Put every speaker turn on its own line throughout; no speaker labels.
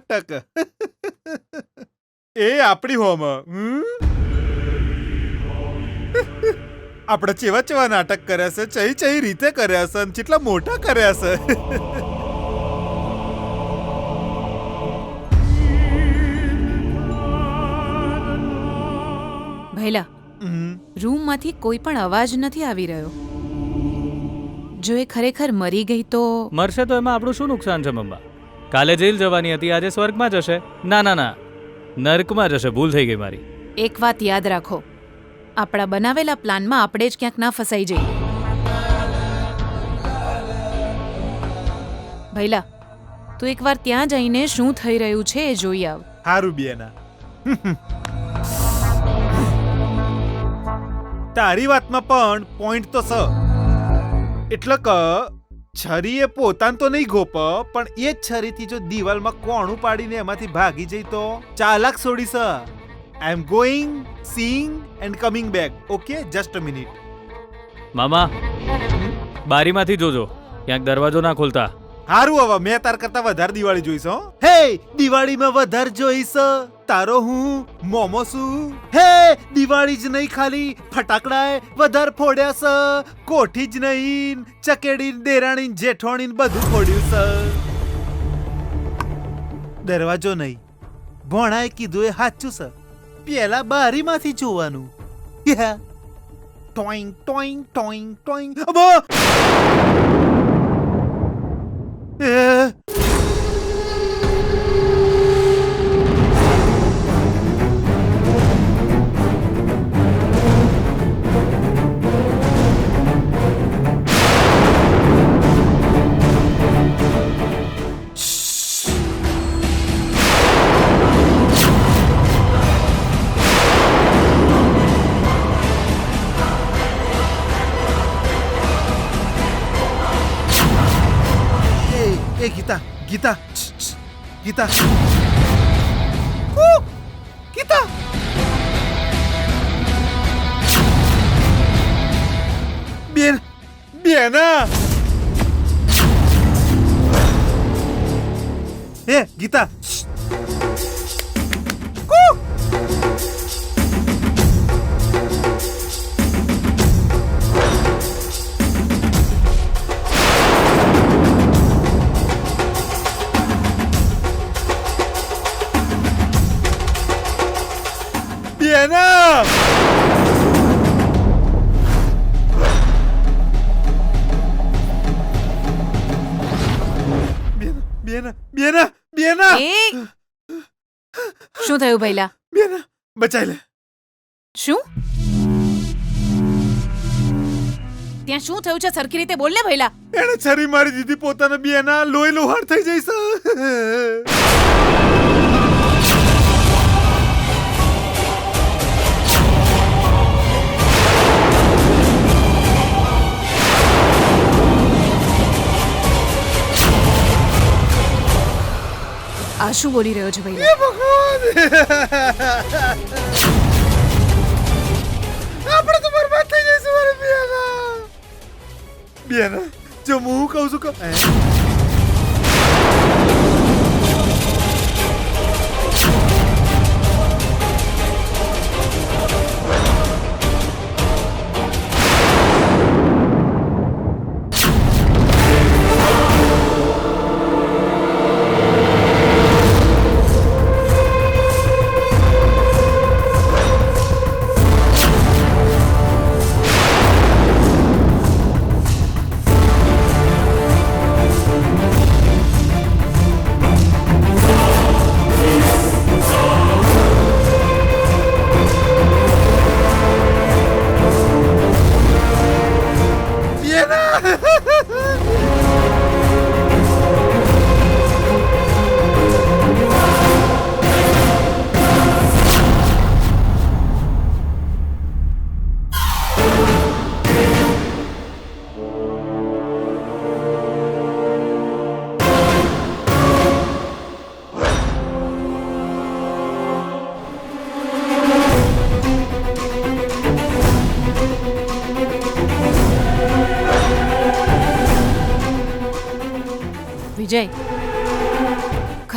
નાટક એ આપણી હોમ આપણે ચેવા ચેવા નાટક કર્યા છે, ચઈ ચઈ રીતે કર્યા છે, કેટલા મોટા કર્યા છે.
ભૈલા, રૂમમાંથી કોઈ પણ અવાજ નથી આવી રહ્યો. જો એ ખરેખર મરી ગઈ તો?
મરશે તો એમાં આપણું શું નુકસાન છે મમ્મા? કાલે જેલ જવાની હતી, આજે સ્વર્ગમાં જશે. ના ના ના, નર્કમાં જશે. ભૂલ થઈ ગઈ મારી.
એક વાત યાદ રાખો, આપણા બનાવેલા પ્લાનમાં આપણે જ ક્યાંક ના ફસાઈ જઈએ. ભૈલા, તું એકવાર ત્યાં જઈને શું થઈ રહ્યું છે એ જોઈ આવ.
હારું બેના. તારી વાતમાં પણ પોઈન્ટ તો છે. એટલે કે છરી એ પોતાને તો નહીં ગોપ, પણ એ જ છરીથી જો દિવાલમાં કોણું પાડીને એમાંથી ભાગી જઈ તો ચાલાક છોડી છે. I am going, seeing and coming back. Okay, just a minute.
મામા, બારીમાંથી જોજો, ક્યાંક દરવાજો ના ખોલતા.
હારું, હવે મેં તાર કરતા વધારે દિવાળી જોઈશ. હો હે, દિવાળીમાં વધારે જોઈશ. તારો હું મોમો છું. હે, દિવાળી જ નહીં, ખાલી ફટાકડાએ વધારે ફોડ્યા છે. કોઠી જ નહીં, ચકેડી, દેરાણી, જેઠોણી બધું ફોડ્યું છે. દરવાજો નહીં, ભોણાએ કીધું એ સાચું છે. પેલા બારીમાંથી જોવાનું. Towing towing towing towing. Gita, Gita, Gita, Gita. બેના, એ ગીતા. બેના, બેના, બેના, બેના.
શું થયું ભૈલા?
બેના, બચાઈ લે.
શું ત્યાં શું થયું છે? સરખી રીતે બોલ ને ભૈલા.
એને છરી મારી દીધી. પોતાના બેના લોહી લોહાર થઈ જઈશ.
આ શું બોલી રહ્યો છે ભૈલા?
આપણે તો બરબાદ થઈ જઈશું. મારે બેના, જો હું કહું છું કે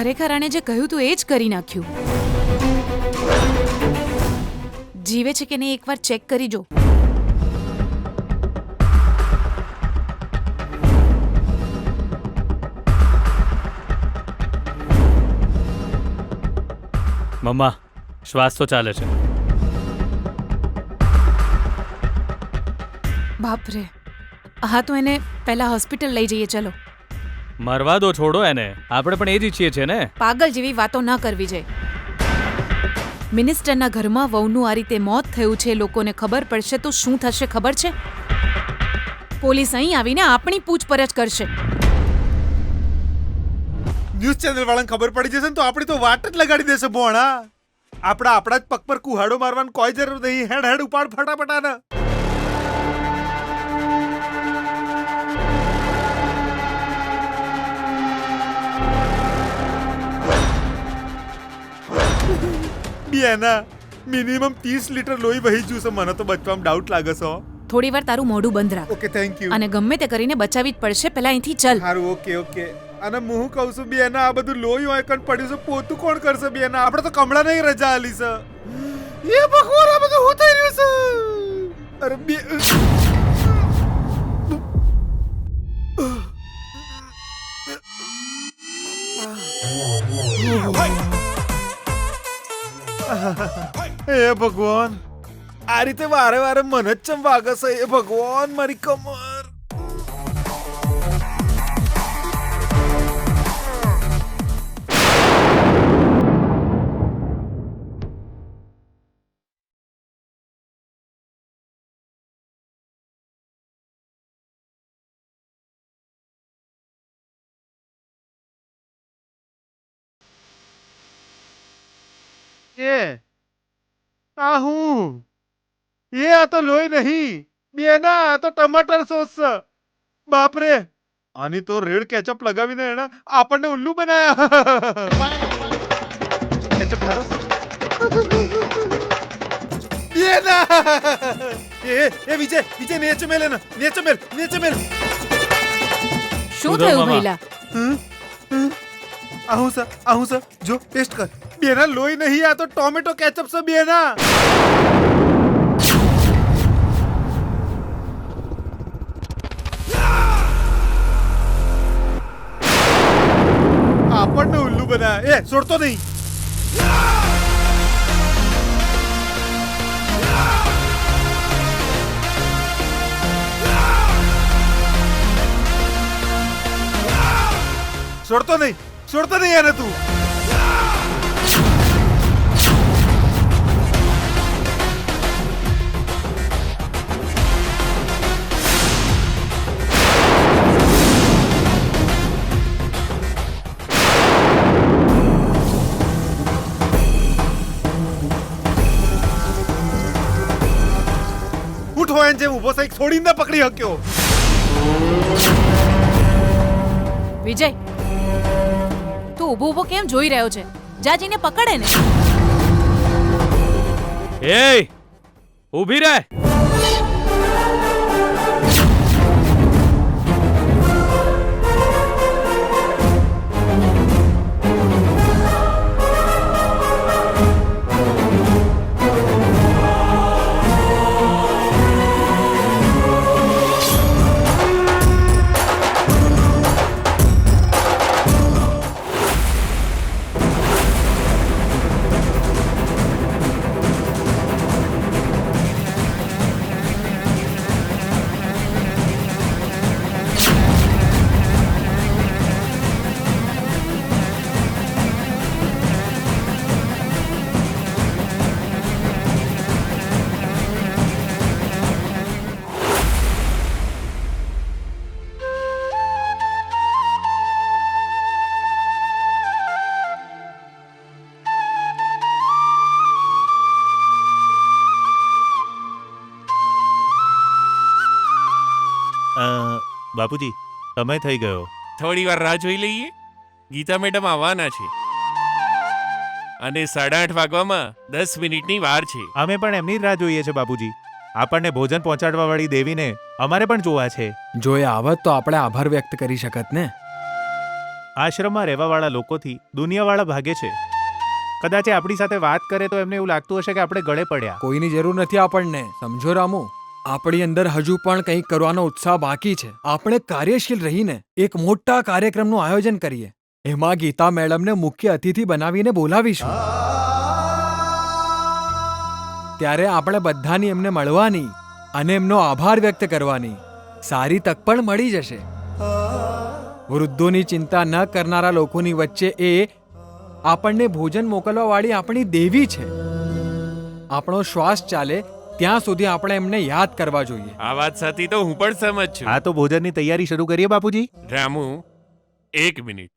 ખરેખર આણે જે કહ્યું તું એ જ કરી નાખ્યું. જીવે છે કે નહીં એકવાર ચેક કરી જો.
મમ્મા શ્વાસ તો ચાલે છે.
બાપરે, હા તો એને પહેલા હોસ્પિટલ લઈ જઈએ. ચલો.
મરવા દો, છોડો એને. આપણે પણ એ જ ઈચ્છીએ છીએ ને.
પાગલ જેવી વાતો ન કરવી જોઈએ. મિનિસ્ટરના ઘરમાં વહુનું આ રીતે મોત થયું છે, લોકોને ખબર પડશે તો શું થશે ખબર છે? પોલીસ અહીં આવીને આપણી પૂછપરછ કરશે.
ન્યૂઝ ચેનલ વાળાને ખબર પડી જશે ને તો આપણી તો વાટ જ લગાડી દેશે ભોણા. આપણા જ પગ પર કુહાડો મારવાની કોઈ જરૂર નહીં. હેડ હેડ ઉપાડ ફટાફટ આને. બેના મિનિમમ 30 લીટર લોહી વહી ગયું છે. મને તો બચવામાં ડાઉટ લાગે છે.
થોડી વાર તારું મોઢું બંધ રાખ.
Okay, thank you.
અને ગમે તે કરીને બચાવી જ પડશે. પહેલા અહીંથી ચાલ.
સારું, ઓકે ઓકે. અને હું કહું છું બેના, આ બધું લોહી હોય કણ પડ્યું છે, પોતું કોણ કરશે બેના? આપણે તો કમળા નહીં રજા આલી છે. એ ભગવાન, આ બધું હું થઈ રહ્યું છે? અરે બે હે ભગવાન, આ રીતે વારે વારે મને જ ચમ વાગે છે? એ ભગવાન, મારી કમર. આ હું? આ તો લોહી નહીં બેના, આ તો ટમાટર સોસ છે. બાપરે, આની તો રેડ કેચઅપ લગાવીને એના આપણને ઉલ્લુ બનાયા. કેચઅપ ધારો બેના. એ વિજય વિજય, નીચે મેલ એને, નીચે મેલ, નીચે મેલ.
શું
ઉધો
થયું
મામા.
ભઈલા?
આહું સર, જો ટેસ્ટ કર. બેના લોહી નહીં, આ તો ટોમેટો કેચઅપ છે બેના. આપણને ઉલ્લુ બનાયા. એ છોડતો નહીં. છોડતો નહીં એને તું. ઉઠો, એને જેમ ઉભો સાઈક છોડીને પકડી શક્યો.
વિજય, તું ઊભો ઊભો કેમ જોઈ રહ્યો છે? જા જઈને પકડે ને.
એ ઊભી રહે.
બાપુજી, સમય થઈ ગયો.
થોડી વાર રાહ જોઈ લઈએ. ગીતા મેડમ આવવાના છે અને 8:30 વાગવામાં 10 મિનિટની વાર છે.
અમે પણ એમની જ રાહ જોઈએ છે બાપુજી. આપણને ભોજન પહોંચાડવા વાળી દેવીને અમારે પણ જોવા છે.
જો એ આવત તો આપણે આભાર વ્યક્ત કરી શકત ને.
આશ્રમમાં રહેવાવાળા લોકોથી દુનિયાવાળા ભાગે છે. કદાચ એ આપણી સાથે વાત કરે તો એમને એવું લાગતું હશે કે આપણે ગળે પડ્યા.
કોઈની જરૂર નથી આપણને, સમજો રામુ. આપણી અંદર હજુ પણ કંઈક કરવાનો ઉત્સાહ બાકી છે. આપણે કાર્યશીલ રહીને એક મોટા કાર્યક્રમનું આયોજન કરીએ. એમાં ગીતા મેડમને મુખ્ય અતિથિ બનાવીને બોલાવીશું. ત્યારે આપણે બધાની એમને મળવાની અને એમનો આભાર વ્યક્ત કરવાની સારી તક પણ મળી જશે. વૃદ્ધોની ચિંતા ન કરનારા લોકોની વચ્ચે એ આપણને ભોજન મોકલવાવાળી આપણી દેવી છે. આપણો શ્વાસ ચાલે ત્યાં સુધી આપણે એમને યાદ કરવા જોઈએ.
આ વાત સાથે તો હું પણ સહમત છું.
હા, તો ભોજનની તૈયારી શરૂ કરીએ બાપુજી.
રામુ, 1 મિનિટ.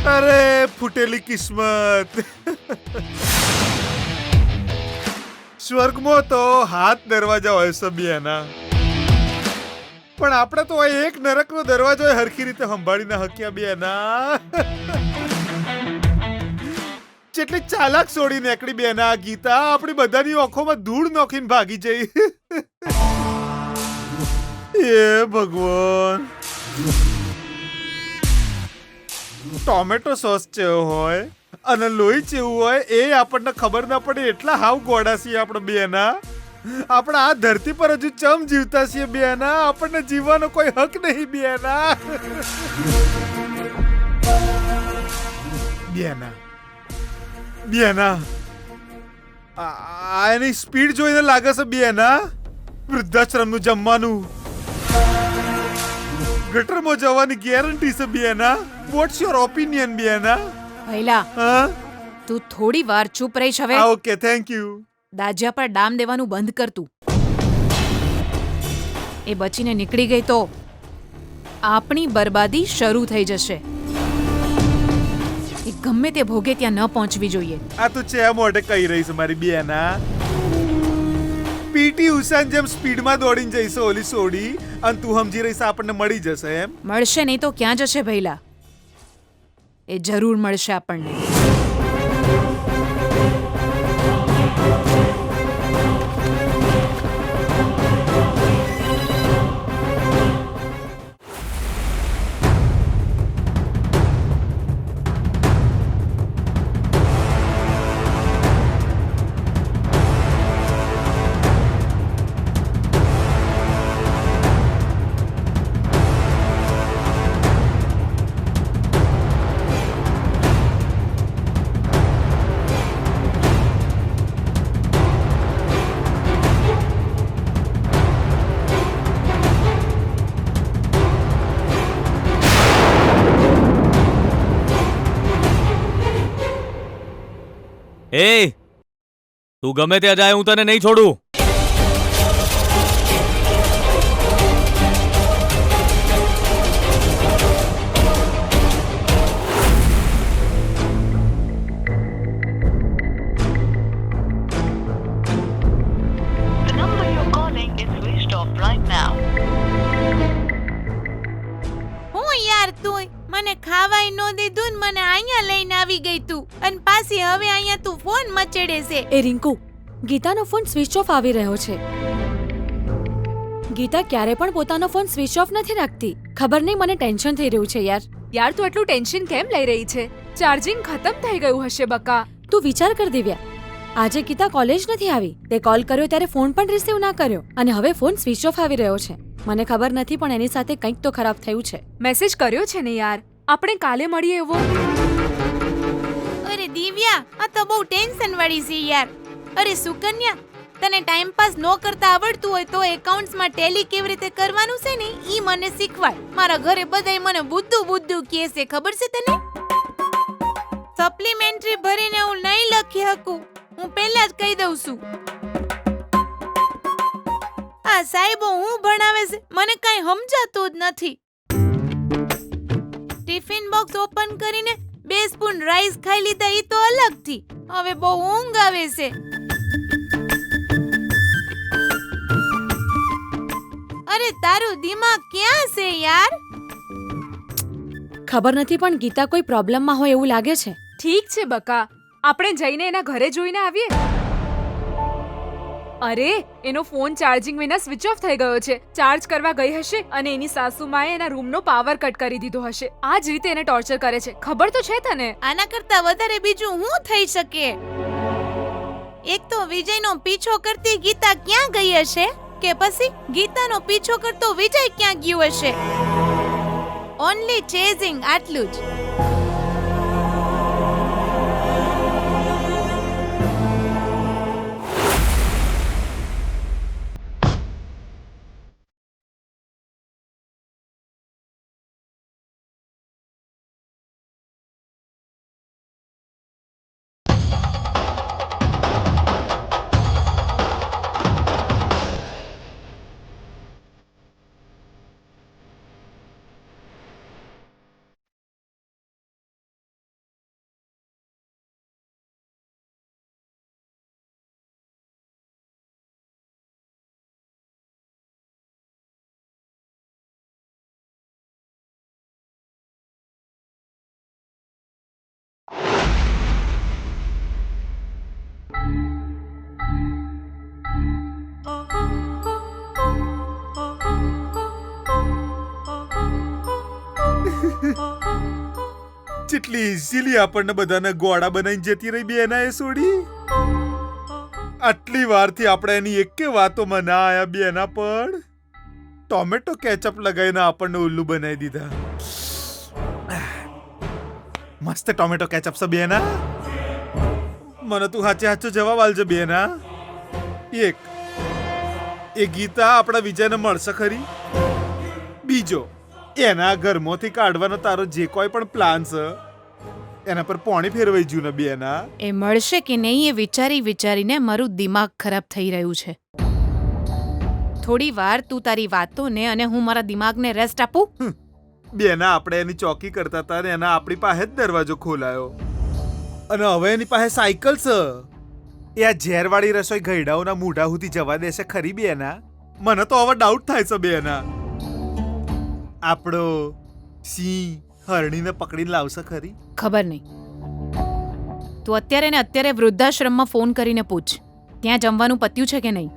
અરે ફૂટેલી કિસ્મત. સ્વર્ગમાં તો હાથ દરવાજા હોય સબિયાના, પણ આપણે તો આ એક નરકનો દરવાજો હરખી રીતે સંભાળીને હક્યા બેના. જેટલી ચાલાક છોડી નીકળી બેના ગીતા, આપણી બધાની આંખોમાં ધૂળ નોખીને ભાગી જઈ. એ ભગવાન. ટોમેટો સોસ જેવો હોય અને લોહી જેવું હોય એ આપણને ખબર ના પડે એટલા હાવ ગોડા છીએ આપણે બેના. આપણે આ ધરતી પર હજુ ચમ જીવતા છીએ બેના. આપણને જીવવાનો કોઈ હક નહીં બેના. બેના બેના આ એની સ્પીડ જોઈને લાગે છે બેના વૃદ્ધાશ્રમનું જમવાનું ગટરમાં જવાની ગેરંટી છે બેના. વોટ્સ યોર ઓપિનિયન બેના?
ભૈલા,
હા,
તું થોડી વાર ચૂપ રહીશ હવે.
Okay, thank you.
દાજ્યા પર ડામ દેવાનું બંધ કર તું. એ બચીને નીકળી ગઈ તો આપણી બરબાદી શરૂ થઈ જશે. એ ગમે તે ભોગે ત્યાં ન પહોંચવી જોઈએ.
આ તું છે મોઢે કહી રહી છે મારી બેના. પીટી ઉષાન જેમ સ્પીડમાં દોડીને જઈશ ઓલી સોડી અને તું સમજી રહીશ આપણને મળી જશે એમ?
મળશે નહીં તો ક્યાં જશે ભૈલા? એ જરૂર મળશે આપણને.
એ તું ગમે ત્યાં જાય, હું તને નહીં છોડું.
The number you're calling is switched off right now.
હું યાર તું મને ખાવાય નો દીધું ને મને અહીંયા લઈને આવી ગઈ તું અને પાછી હવે અહીંયા તું ફોન મચેડે છે.
એ રિંકુ, ગીતાનો ફોન સ્વિચ ઓફ આવી રહ્યો છે. ગીતા ક્યારે પણ પોતાનો ફોન સ્વિચ ઓફ નથી રાખતી. ખબર નહીં, મને ટેન્શન થઈ રહ્યું છે યાર.
યાર તું એટલું ટેન્શન કેમ લઈ રહી છે? ચાર્જિંગ ખતમ થઈ ગયું હશે બકા.
તું વિચાર કર દિવ્યા, આજે ગીતા કોલેજ નથી આવી. તે કોલ કર્યો ત્યારે ફોન પણ રિસીવ ના કર્યો અને હવે ફોન સ્વિચ ઓફ આવી રહ્યો છે. મને ખબર નથી પણ એની સાથે કંઈક તો ખરાબ થયું છે.
મેસેજ કર્યો છે ને યાર, આપણે કાલે મળીએ એવો.
અરે દિવ્યા, આ તો બહુ ટેન્શન વાળી છે યાર. અરે સુકન્યા, તને ટાઈમ પાસ નો કરતા આવડતું હોય તો એકાઉન્ટ્સમાં ટેલી કેવી રીતે કરવાનું છે ને ઈ મને શીખવાડ. મારા ઘરે બધાય મને બુદ્ધુ બુદ્ધુ કહે છે, ખબર છે તને? સપ્લિમેન્ટરી ભરીને હું નહીં લખી શકું, હું પહેલા જ કહી દઉં છું. આ સાહેબો હું ભણાવે છે મને કાંઈ સમજાતું જ નથી. ટિફિન બોક્સ ઓપન કરીને 2 સ્પૂન રાઈસ ખાઈ લીધા ઈ તો અલગથી. હવે બહુ ઊંઘ આવે છે. અરે તારું દિમાગ ક્યાં છે યાર?
ખબર નથી પણ ગીતા કોઈ પ્રોબ્લેમમાં હોય એવું લાગે છે.
ઠીક છે બકા, આપણે જઈને એના ઘરે જોઈને આવીએ. અરે એનો ફોન ચાર્જિંગ વિના સ્વિચ ઓફ થઈ ગયો છે. ચાર્જ કરવા ગઈ હશે અને એની સાસુમાએ એના રૂમનો પાવર કટ કરી દીધો હશે. આ જ રીતે એને ટોર્ચર કરે છે, ખબર તો છે તને?
આના કરતા વધારે બીજું શું થઈ શકે? એક તો વિજયનો પીછો કરતી ગીતા ક્યાં ગઈ હશે, કે પછી ગીતાનો પીછો કરતો વિજય ક્યાં ગયો હશે? ઓન્લી ચેઝિંગ, આટલું જ.
જેટલી ઇઝીલી આપણને બધાને ગોળા બનાવીને જતી રહી બેના એ છોડી. આટલી વારથી આપણે એની એકે વાતોમાં ના આયા બેના, પણ ટોમેટો કેચઅપ લગાવીને આપણને ઉલ્લુ બનાવી દીધા. મસ્ત ટોમેટો કેચઅપ છે બેના. મને તું સાચે સાચો જવાબ આલજે બેના. એક, એ ગીતા આપણા વિજયને મળશે ખરી? બીજો, એના ઘરમાંથી કાઢવાનો તારો જે કોઈ પણ પ્લાન છે એના પર પાણી ફેરવાઈ ગયું ને બેના.
એ મળશે કે નહીં એ વિચારી વિચારીને મારું દિમાગ ખરાબ થઈ રહ્યું છે. થોડી વાર તું તારી વાતોને અને હું મારા દિમાગને રેસ્ટ આપું.
બેના આપણે એની ચોકી કરતા હતા ને એના આપણી પાસે જ દરવાજો ખોલાયો અને હવે એની પાસે સાયકલ છે. એ આ ઝેરવાળી રસોઈ ગઈડાઓના મૂઢા સુધી જવા દેશે ખરી બેના? મને તો હવે ડાઉટ થાય છે બેના. આપણો સિંહ હરણીને પકડીને લાવશે ખરી?
ખબર નહીં. તું અત્યારે ને અત્યારે વૃદ્ધાશ્રમમાં ફોન કરીને પૂછ, ત્યાં જમવાનું પત્યું છે કે નહીં.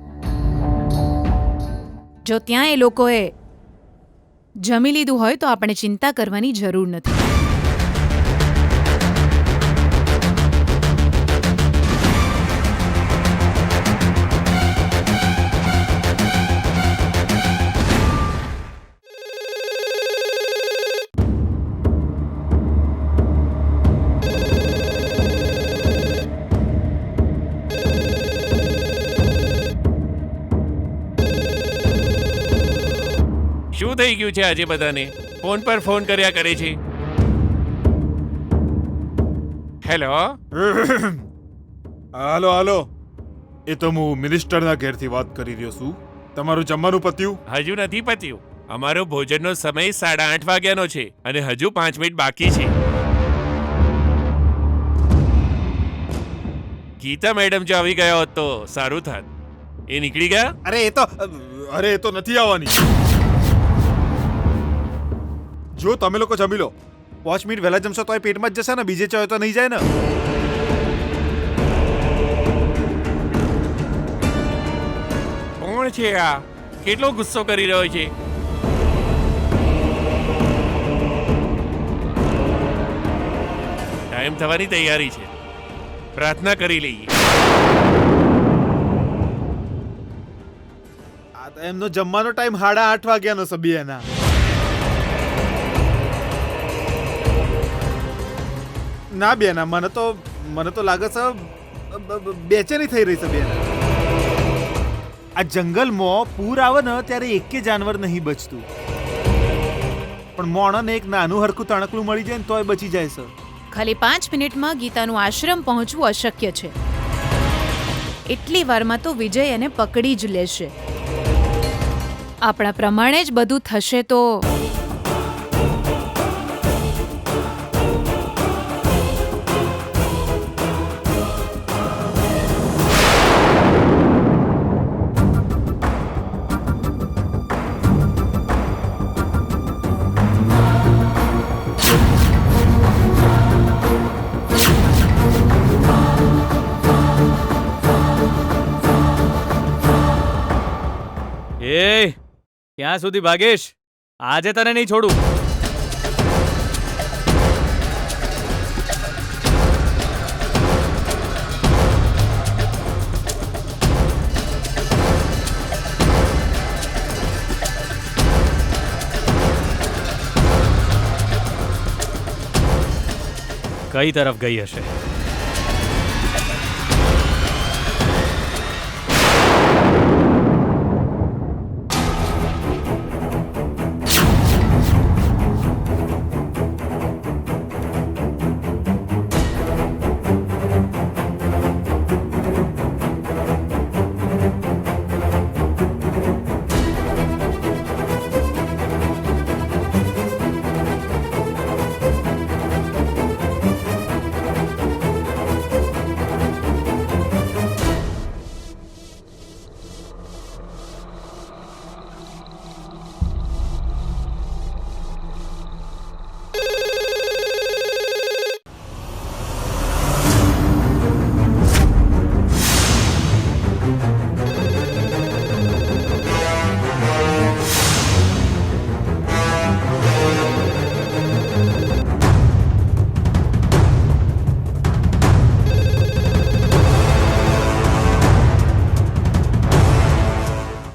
જો ત્યાં એ લોકોએ જમી લીધું હોય તો આપણે ચિંતા કરવાની જરૂર નથી.
શું થઈ ગયું છે આજે બધાને? ફોન પર ફોન કર્યા કરે છે. હેલો,
હાલો હાલો, એ તો હું મિનિસ્ટરના ઘેરથી વાત કરી રહ્યો છું. તમારું જમવાનું પત્યું?
હજુ નથી પત્યું. અમારો ભોજનનો સમય 8:30 વાગ્યાનો છે અને હજુ 5 મિનિટ બાકી છે. ગીતા મેડમ જો આવી ગયા હોત તો સારું થાત. એ નીકળી ગયા?
અરે એ તો નથી આવવાની. જો તમે લોકો જમી લો. 5 મિનિટ વહેલા જમશો તો એ પેટમાં જ જશે ને, બીજે ચાય તો નહીં જાય ને.
કોણ છે આ? કેટલો ગુસ્સો કરી રહ્યો છે? ટાઈમ થવાની તૈયારી છે. પ્રાર્થના કરી લઈએ.
આ તો એમનો જમવાનો ટાઈમ 8:30 વાગ્યાનો છે બેના. ના બેના, મને તો લાગે છે બેચેની થઈ રહી છે બેના. આ જંગલમાં પૂર આવે ને ત્યારે એકે જાનવર નહીં બચતું, પણ મોણને એક નાનું હરખું તણકલું મળી જાય ને તોય બચી જાય છે.
ખાલી 5 મિનિટમાં ગીતાનું આશ્રમ પહોંચવું અશક્ય છે. એટલી વારમાં તો વિજય એને પકડી જ લેશે. આપણા પ્રમાણે જ બધું થશે તો
એ ક્યાં સુધી ભાગીશ? આજે તને નહીં છોડું. કઈ તરફ ગઈ હશે?